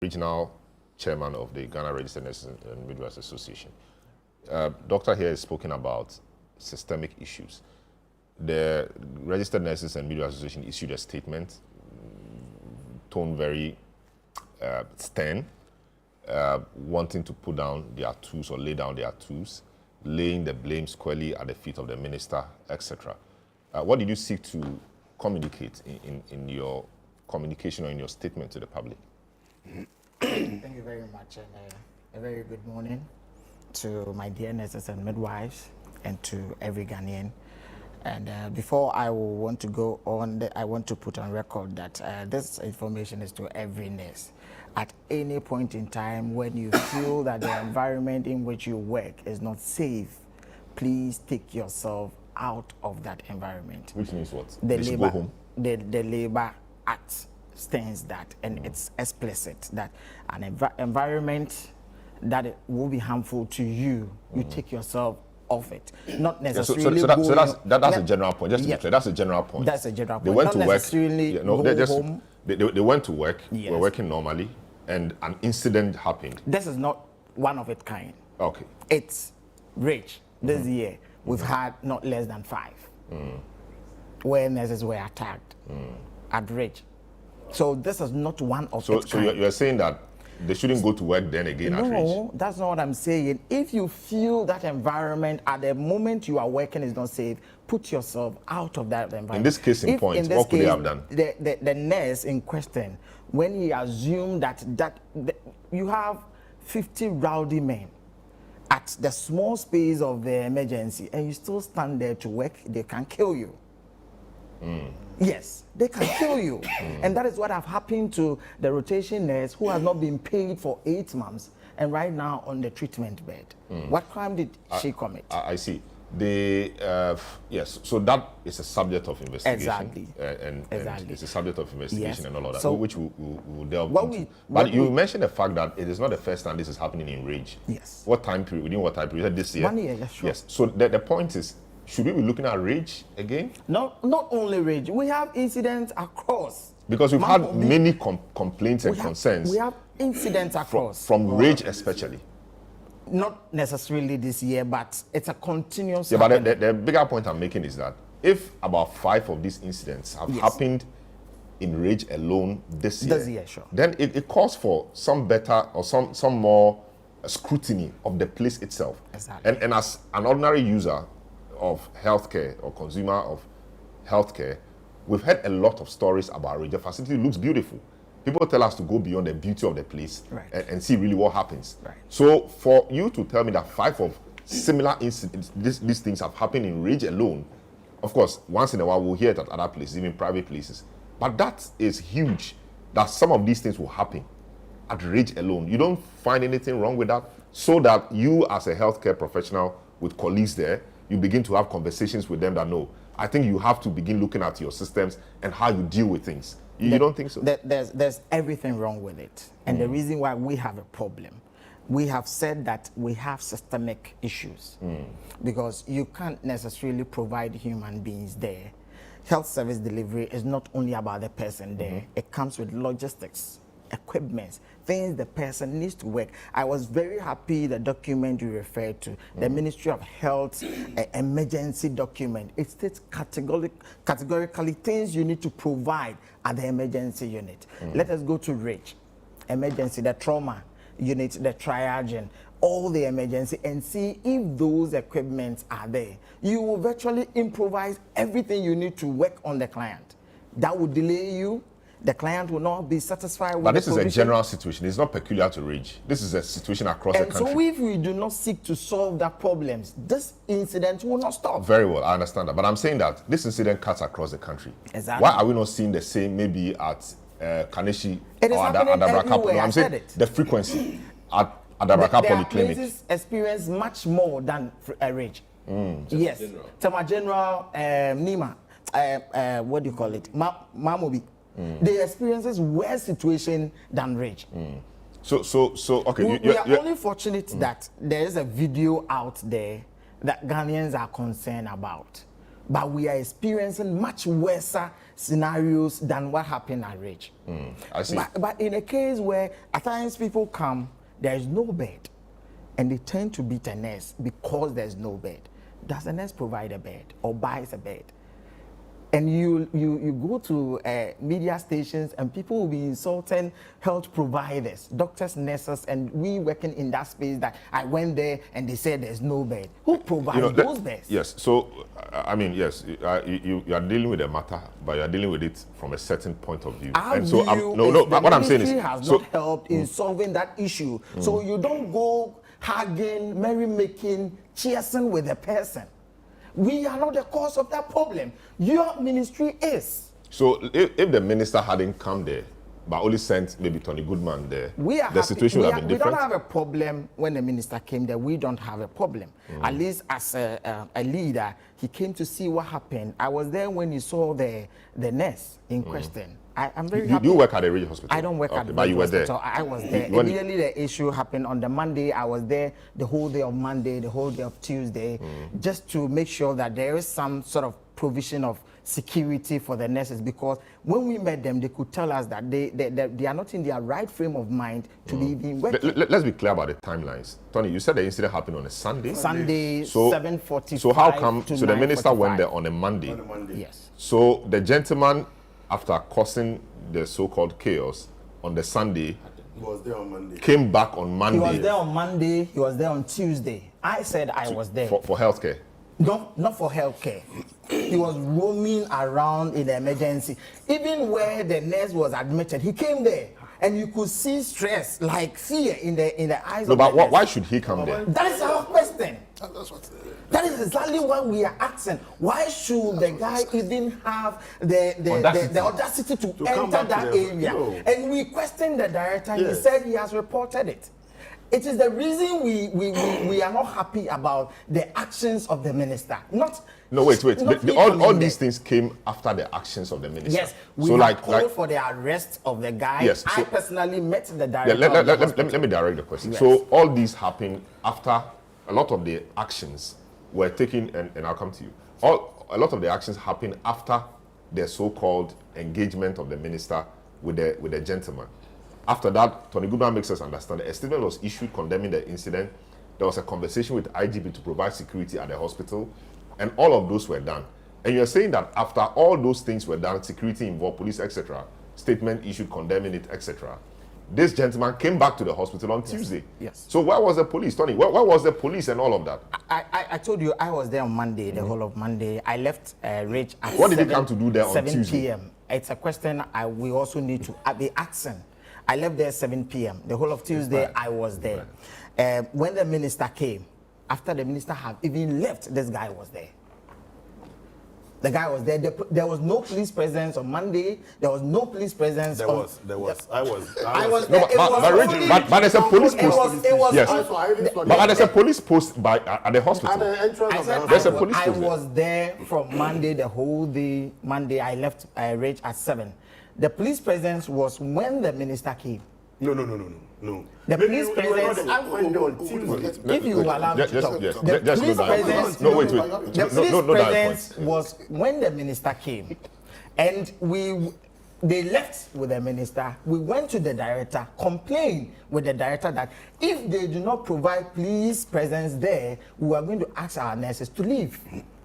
Regional Chairman of the Ghana Registered Nurses and Midwives Association. Doctor here has spoken about systemic issues. The Registered Nurses and Midwives Association issued a statement, tone very stern, wanting to put down their tools or lay down their tools, laying the blame squarely at the feet of the minister, etc. What did you seek to communicate in your communication or in your statement to the public? Thank you very much, and a very good morning to my dear nurses and midwives and to every Ghanaian. And before I will want to go on, I want to put on record that this information is to every nurse. At any point in time when you feel that the environment in which you work is not safe, please take yourself out of that environment. Which means what? The should labor, go home? The Labor Act states that, and it's explicit that an environment that it will be harmful to you, you take yourself off it. Not necessarily. That's a general point. Just to be clear, that's a general point. That's a general point. They went not to work. Necessarily home. They went to work. Yes. Were working normally, and an incident happened. This is not one of its kind. Okay. It's rich. This year we've had not less than 5 where nurses were attacked at Ridge. So this is not one of its kind. So you're saying that they shouldn't go to work then again at Ridge? No, that's not what I'm saying. If you feel that environment at the moment you are working is not safe, put yourself out of that environment. In this case in point, what could they have done? The nurse in question, when he assumed that you have 50 rowdy men at the small space of the emergency and you still stand there to work, they can kill you. Yes, they can kill you. And that is what have happened to the rotation nurse who has not been paid for 8 months and right now on the treatment bed. What crime did she commit? I see. Yes, so that is a subject of investigation. Exactly. And Exactly. it's a subject of investigation and all of that, So which we'll delve into. But you mentioned the fact that it is not the first time this is happening in Rage. Yes. What time period? Within what time period? You said this year? 1 year, yes, sure. Yes. So the point is, should we be looking at Rage again? Not only Rage, we have incidents across. Because we've had many complaints and concerns. We have incidents across. From Rage especially. Not necessarily this year, but it's a continuous. Yeah, but the bigger point I'm making is that if about 5 of these incidents have happened in Rage alone this year, sure, then it calls for some better or some more scrutiny of the place itself. Exactly. And as an ordinary user of healthcare or consumer of healthcare, we've heard a lot of stories about Rage. The facility looks beautiful. People tell us to go beyond the beauty of the place and see really what happens. Right. So for you to tell me that 5 of similar incidents, these things have happened in Rage alone, of course, once in a while we'll hear it at other places, even private places. But that is huge, that some of these things will happen at Rage alone. You don't find anything wrong with that? So that you as a healthcare professional with colleagues there, you begin to have conversations with them that no, I think you have to begin looking at your systems and how you deal with things. You don't think so? There's everything wrong with it. And the reason why we have a problem, we have said that we have systemic issues because you can't necessarily provide human beings there. Health service delivery is not only about the person there, it comes with logistics, equipment, things the person needs to work. I was very happy the document you referred to, the Ministry of Health emergency document. It states categorically things you need to provide at the emergency unit. Let us go to RAGE, emergency, the trauma unit, the triage, all the emergency, and see if those equipments are there. You will virtually improvise everything you need to work on the client. That will delay you. The client will not be satisfied with. But this is a general situation. It's not peculiar to Rage. This is a situation across the country. So if we do not seek to solve the problems, this incident will not stop. Very well, I understand that. But I'm saying that this incident cuts across the country. Exactly. Why are we not seeing the same maybe at Kaneshi or Adabraka? No, I'm saying the frequency at Adabraka Polyclinic. Places experience much more than Rage. Yes. Tama General, Nima, what do you call it? Mamobi. They experiences worse situation than Rage. So okay. We are only fortunate that there is a video out there that Ghanaians are concerned about. but we are experiencing much worse scenarios than what happened at Ridge. I see. But in a case where at times people come, there is no bed, and they tend to beat a nurse because there's no bed. Does the nurse provide a bed or buys a bed? And you go to media stations and people will be insulting health providers, doctors, nurses, and we working in that space that I went there and they said there's no bed. Who provides those beds? Yes, so I mean, yes, you are dealing with a matter, but you are dealing with it from a certain point of view. Our and so view what I'm saying is, has not helped in solving that issue. So you don't go hugging, merrymaking, cheersing with the person. We are not the cause of that problem. Your ministry is. So if the minister hadn't come there, but only sent maybe Tony Goodman there, the situation would have been different? We don't have a problem when the minister came there. We don't have a problem. At least as a leader, he came to see what happened. I was there when he saw the nurse in question. I'm very happy. Do you work at the Ridge Hospital? I don't work at the Ridge Hospital. There. I was there. Immediately the issue happened on the Monday. I was there the whole day of Monday, the whole day of Tuesday, just to make sure that there is some sort of provision of security for the nurses, because when we met them, they could tell us that they are not in their right frame of mind to be even working. Let's be clear about the timelines. Tony, you said the incident happened on a Sunday? Sunday, so, 7:45. So how come, to so the minister 9:45. went there on a Monday? Yes. So the gentleman, after causing the so-called chaos on the Sunday, He was there on Monday. came back on Monday. He was there on Monday. He was there on Tuesday. I said I was there. For healthcare? No, not for healthcare. He was roaming around in the emergency. Even where the nurse was admitted, he came there. And you could see stress, like fear in the eyes No, of but the nurse. why should he come there? That is our question. That's what. That is exactly what we are asking. Why should the guy even have the audacity to enter that area? No. And we questioned the director, and Yes. he said he has reported it. It is the reason we are not happy about the actions of the minister. No, wait. not he All coming these there. things came after the actions of the minister. Yes, we so have called for the arrest of the guy. Yes, I so- personally met the Yeah, director. let me direct the question. Yes. So all these happened after a lot of the actions were taken, and I'll come to you. A lot of the actions happened after the so-called engagement of the minister with the gentleman. After that, Tony Goodman makes us understand that a statement was issued condemning the incident. There was a conversation with IGP to provide security at the hospital, and all of those were done. And you're saying that after all those things were done, security involved, police, etc., statement issued condemning it, etc., this gentleman came back to the hospital on Tuesday. Yes. So where was the police, Tony? Where was the police and all of that? I told you I was there on Monday, the whole of Monday. I left Ridge at What did you come to do there on 7 Tuesday? p.m. It's a question we also need to be asking. I left there 7 p.m. The whole of Tuesday, Right. I was there. When the minister came, after the minister had even left, this guy was there. The guy was there. There was no police presence on Monday. There was no police presence. There was. I was there. No, It was but only- there's a police It was- post. it was- Yes. But But there's a police post at the hospital. at the entrance I of the said There's a hospital. police I post there. was there from Monday, the whole day. Monday, I left Ridge at 7. The police presence was when the minister came. No. The Maybe police you were not presence- there. I went there on Tuesday. If you allow me to Just talk. yes, The just police know that presence- point. No, wait. The police No, that presence point. was when the minister came, and they left with the minister. We went to the director, complained with the director that if they do not provide police presence there, we are going to ask our nurses to leave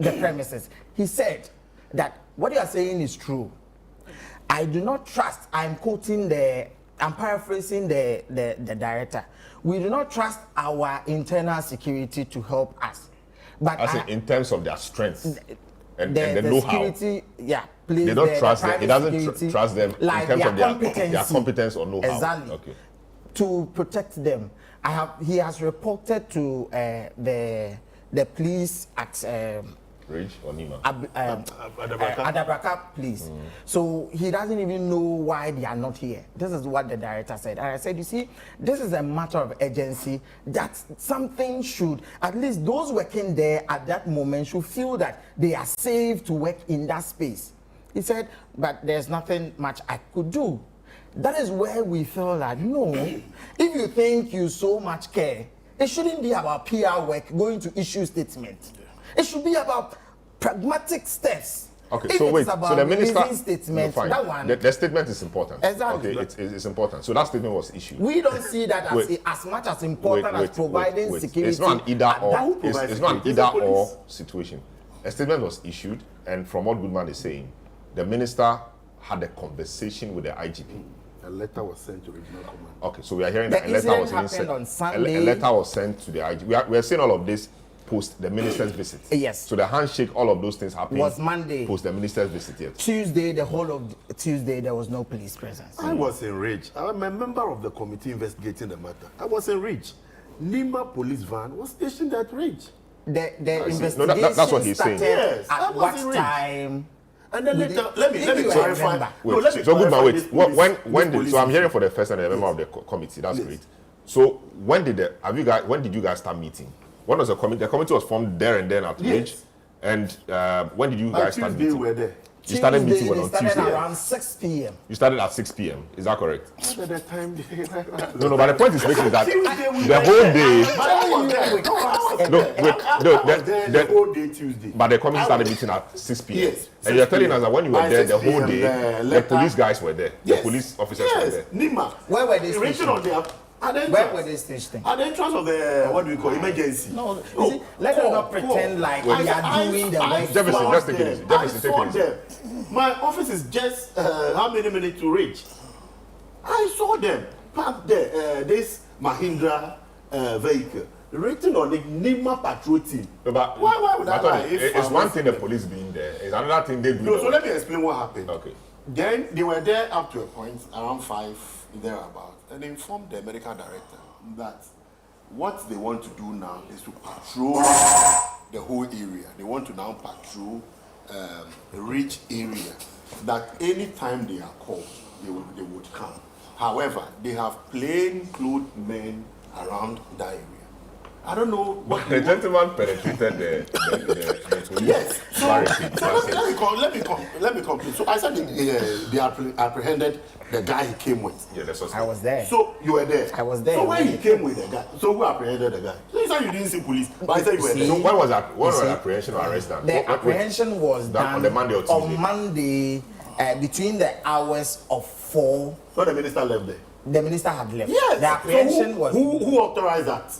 the premises. He said that what you are saying is true. I do not trust. I'm paraphrasing the director. We do not trust our internal security to help us. But I say in terms of their strength and the the know-how. security, yeah, please. They don't trust them. private He doesn't security, trust them like in terms of their competency. competence or know-how. Exactly. Okay. To protect them, he has reported to the police at Ridge or Nima? Adabraka police. So he doesn't even know why they are not here. This is what the director said. And I said, you see, this is a matter of urgency that something should, at least those working there at that moment should feel that they are safe to work in that space. He said, but there's nothing much I could do. That is where we felt that, no, if you think you so much care, it shouldn't be about PR work, going to issue statements. It should be about pragmatic steps. Okay, If so it wait. is about So the minister releasing statements, no, fine. that one. The statement is important. Exactly. Okay, it's important. So that statement was issued. We don't see that as, Wait. as much as important as providing wait. security. It's not an either at or. that- It's not an security? either It's the or police. situation. A statement was issued, and from what Goodman is saying, the minister had a conversation with the IGP. A letter was sent to regional command. Okay, so we are hearing The that a letter incident was even happened sent. on Sunday. A letter was sent to the IGP. We are seeing all of this post the minister's visit. Yes. So the handshake, all of those things happened. Was Monday. Post the minister's visit yet. Tuesday, the whole of Tuesday, there was no police presence. I was enraged. I'm a member of the committee investigating the matter. I was enraged. Nima police van was stationed at Ridge. The see. investigation No, that's what he's saying. started Yes, I at was what enraged. time? And then With later, the- let me if you clarify. remember. No, Wait, let me so Goodman, clarify wait. this police- When this did? police So I'm hearing issue. for the first time, a member of the committee. That's Yes. great. So when did when did you guys start meeting? When was the committee? The committee was formed there and then at Yes. Ridge. And when did you On guys start Tuesday, we meeting? were there. You started Tuesday, meeting they on started Tuesday. around 6 p.m. You started at 6 p.m. Is that correct? At the time, No, but the point is making is that Tuesday we the were whole there. day. But I was there. With facts No, and- wait, I no, was there the whole day Tuesday. but the committee I started was- meeting at 6 p.m. Yes, And you're 6 telling p.m. us that when you were By there the 6 whole p.m., day, the the letter- police guys were there. Yes. The police officers were Yes, there. Nima. Where were they Written stationed? on their at the Where entrance. were they stationed? At the entrance of the what do we call emergency? No, you see, let us not pretend like we are doing the work. Jefferson, just take it easy. Jefferson, take it easy. them. My office is just how many minutes to reach? I saw them parked there. This Mahindra vehicle written on it Nima patrol team. No, but Why would I but lie? Tony, If it's I one was- thing the police being there. It's another thing they do. No, so let me explain what happened. Okay. Then they were there up to a point around 5 thereabout, and they informed the medical director that what they want to do now is to patrol the whole area. They want to now patrol the Ridge area. That any time they are called, they would come. However, they have plainclothes men around that area. I don't know what The gentleman penetrated the police Yes. So, barricade. so let me complete. So I said they apprehended the guy he came with. Yeah, the suspect. I was there. So you were there. I was there. So when he came with the guy, so who apprehended the guy? So you said you didn't see police, but I said you were So there. when was the apprehension or arrest done? The What- apprehension was Done done on the Monday or Tuesday? On Monday, between the hours of 4. So the minister left there. The minister had left. Yes. The apprehension so was. who authorized that?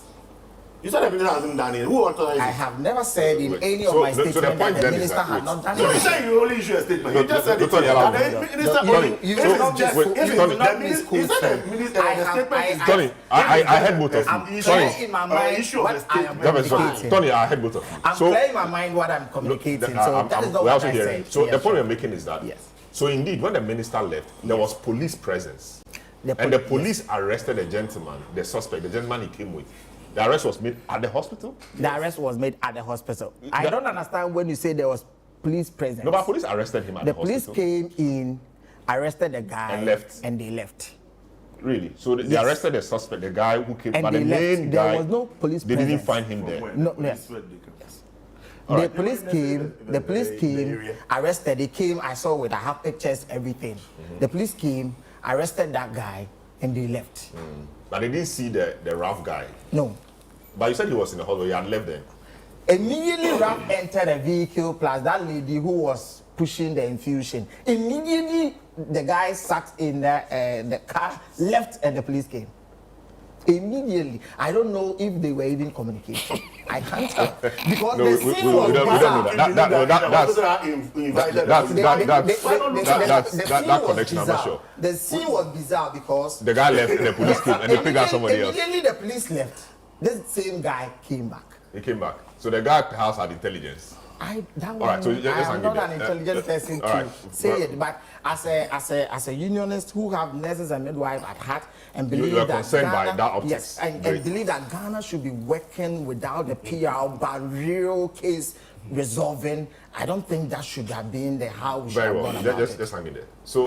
You said the minister hasn't done it. Who authorized I it? have never said in Wait, any so of my the- so the statements point that the then is minister that- had wait. not done So you it. said you only issue a statement. No, You just no, said no, it. Tony, allow And me. the minister No, only. you if will it's not just- wait, if Tony, it's Tony. the minister- you said the minister- I the have- statement is- Tony, I heard both of I'm you. clear Tony, in my mind issue of what a I am statement. Jefferson, communicating. Tony, I heard both of you. I'm So- clear in my mind what I'm communicating. No, So that is not we're what also I hearing. said. So Yes, the point sure. we're making is that. Yes. So indeed, when the minister left, there was police presence, and the police arrested the gentleman, the suspect, the gentleman he came with. The arrest was made at the hospital. The arrest was made at the hospital. I don't understand when you say there was police presence. No, but police arrested him at the The police hospital. came in, arrested the guy, And left. and they left. Really? So they Yes. arrested the suspect, the guy who came, And but the they left. main There guy. was no police They didn't presence. find him there. No, yes. All The right. police came. The police came, area. arrested. They came. I saw with. I have pictures, everything. The police came, arrested that guy, and they left. But they didn't see the rough guy. No. But you said he was in the hospital. He had left then. Immediately, Rap entered the vehicle plus that lady who was pushing the infusion. Immediately, the guy sat in the car, left, and the police came. Immediately. I don't know if they were even communicating. I can't tell. Because No, the we scene don't was know bizarre. that. That's that connection. I'm not sure. The scene was bizarre because The guy left and the police came and they picked out somebody else. immediately the police left. This same guy came back. He came back. So the guy perhaps had intelligence. That one, All right, so just I am hang not it an there. intelligent person all to right. say Well- it, but as a unionist who have nurses and midwives at heart and You believe are that concerned by Ghana, that optics. yes, and Great. believe that Ghana should be working without the PR but real case resolving. I don't think that should have been the how we should Very have well. gone about Just it. hang it there. So